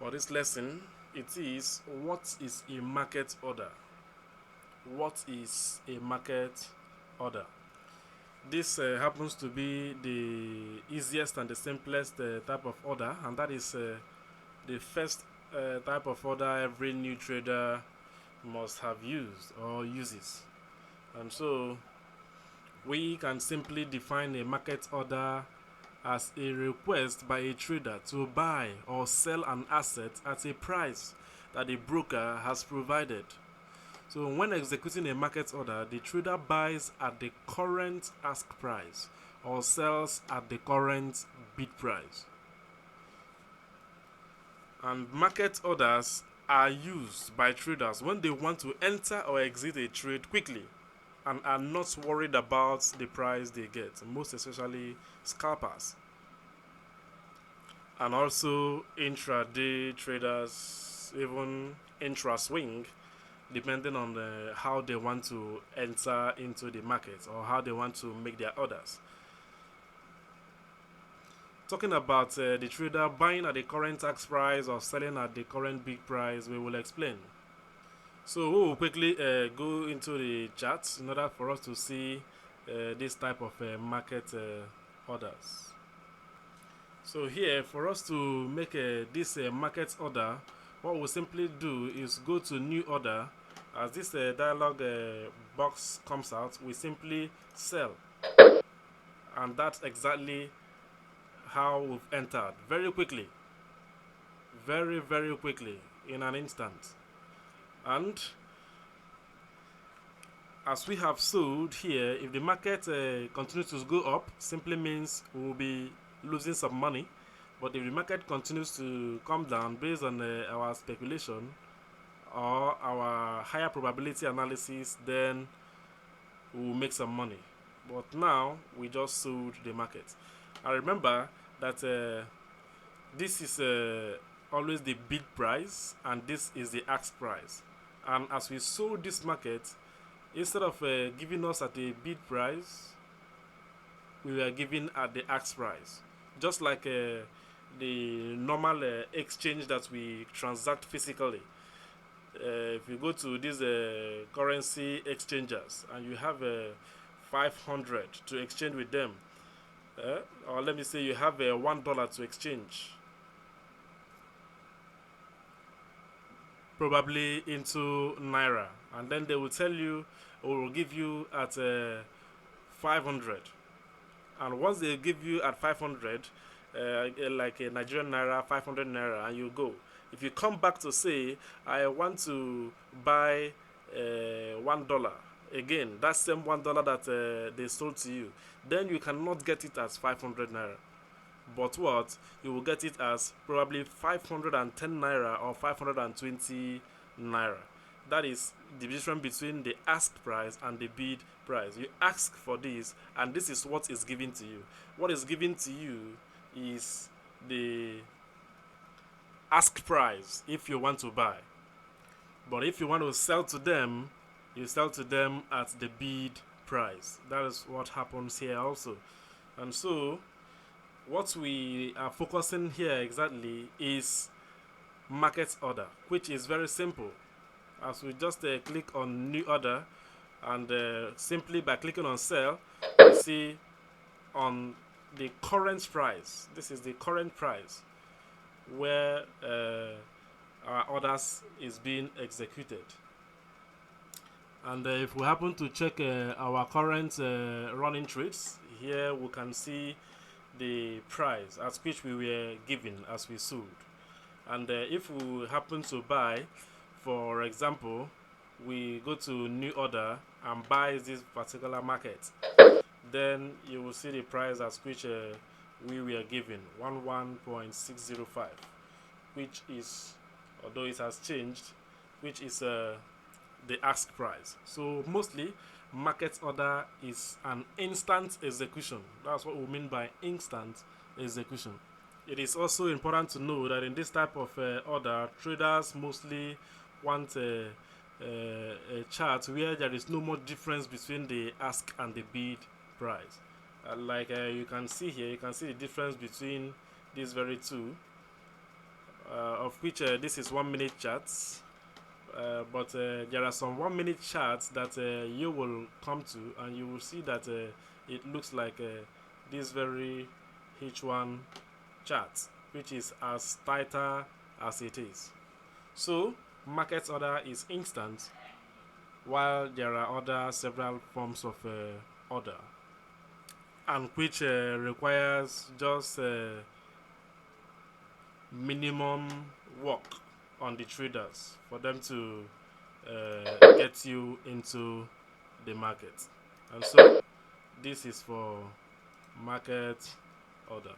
for this lesson, it is what is a market order? What is a market order? This happens to be the easiest and the simplest type of order, and that is the first type of order every new trader must have used or uses. And so we can simply define a market order as a request by a trader to buy or sell an asset at a price that the broker has provided. So when executing a market order, the trader buys at the current ask price or sells at the current bid price. And market orders are used by traders when they want to enter or exit a trade quickly and are not worried about the price they get, most especially scalpers. And also intraday traders, even intra-swing, depending on how they want to enter into the market or how they want to make their orders. Talking about the trader buying at the current tax price or selling at the current big price, we will explain. So we will quickly go into the charts in order for us to see this type of market orders. So here, for us to make this market order, what we'll simply do is go to new order. As this dialog box comes out, we simply sell, and that's exactly how we've entered very quickly, very quickly, in an instant. And as we have sold here, if the market continues to go up, simply means we'll be losing some money. But if the market continues to come down based on our speculation or our higher probability analysis, then we'll make some money. But now we just sold the market. And remember that this is always the bid price and this is the ask price. And as we sold this market, instead of giving us at the bid price, we were giving at the ask price. Just like the normal exchange that we transact physically. If you go to these currency exchangers and you have 500 to exchange with them, or let me say you have $1 to exchange, probably into Naira, and then they will tell you or will give you at 500. And once they give you at 500, like a Nigerian Naira, 500 Naira, and you go. If you come back to say, I want to buy $1, again, that same $1 that they sold to you, then you cannot get it as 500 Naira. But what? You will get it as probably 510 Naira or 520 Naira. That is the difference between the ask price and the bid price. You ask for this, and this is what is given to you. What is given to you is the ask price if you want to buy. But if you want to sell to them, you sell to them at the bid price. That is what happens here also. And so what we are focusing here exactly is market order, which is very simple. As we just click on new order, and simply by clicking on sell, you see on the current price, this is the current price where our orders is being executed. And if we happen to check our current running trades, here we can see the price at which we were given as we sold. And if we happen to buy, for example, we go to new order and buy this particular market, then you will see the price at which we were given, 11.605, which is, although it has changed, which is the ask price. So mostly market order is an instant execution. That's what we mean by instant execution. It is also important to know that in this type of order, traders mostly want a chart where there is no more difference between the ask and the bid price. Like you can see here, you can see the difference between these very two. of which this is 1 minute charts. But there are some 1 minute charts that you will come to, and you will see that it looks like this very H1 chart, which is as tighter as it is. So market order is instant, while there are other several forms of order, and which requires just minimum work on the traders for them to get you into the market. And so this is for market order.